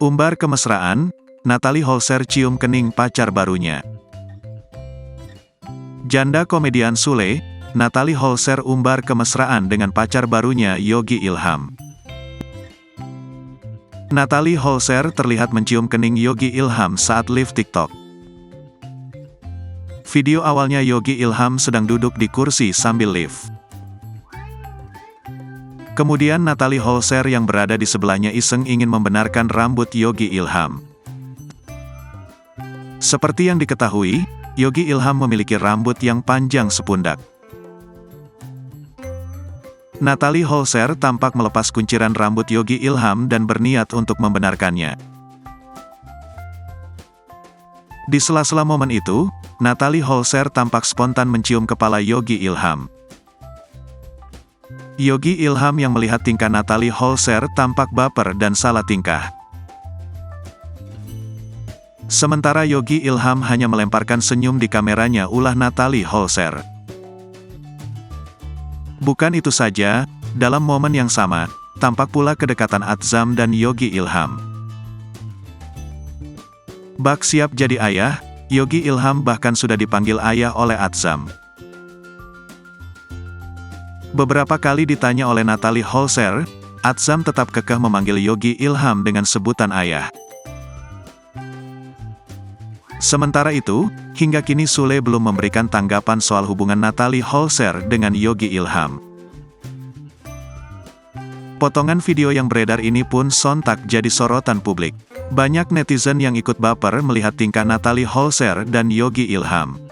Umbar kemesraan, Natalie Holzer cium kening pacar barunya. Janda komedian Sule, Natalie Holzer umbar kemesraan dengan pacar barunya Yogi Ilham. Natalie Holzer terlihat mencium kening Yogi Ilham saat live TikTok. Video awalnya Yogi Ilham sedang duduk di kursi sambil live. Kemudian Natalie Holzer yang berada di sebelahnya iseng ingin membenarkan rambut Yogi Ilham. Seperti yang diketahui, Yogi Ilham memiliki rambut yang panjang sepundak. Natalie Holzer tampak melepas kunciran rambut Yogi Ilham dan berniat untuk membenarkannya. Di sela-sela momen itu, Natalie Holzer tampak spontan mencium kepala Yogi Ilham. Yogi Ilham yang melihat tingkah Natalie Holzer tampak baper dan salah tingkah. Sementara Yogi Ilham hanya melemparkan senyum di kameranya, ulah Natalie Holzer. Bukan itu saja, dalam momen yang sama, tampak pula kedekatan Atzam dan Yogi Ilham. Bak siap jadi ayah, Yogi Ilham bahkan sudah dipanggil ayah oleh Atzam. Beberapa kali ditanya oleh Natalie Holzer, Atzam tetap kekeh memanggil Yogi Ilham dengan sebutan ayah. Sementara itu, hingga kini Sule belum memberikan tanggapan soal hubungan Natalie Holzer dengan Yogi Ilham. Potongan video yang beredar ini pun sontak jadi sorotan publik. Banyak netizen yang ikut baper melihat tingkah Natalie Holzer dan Yogi Ilham.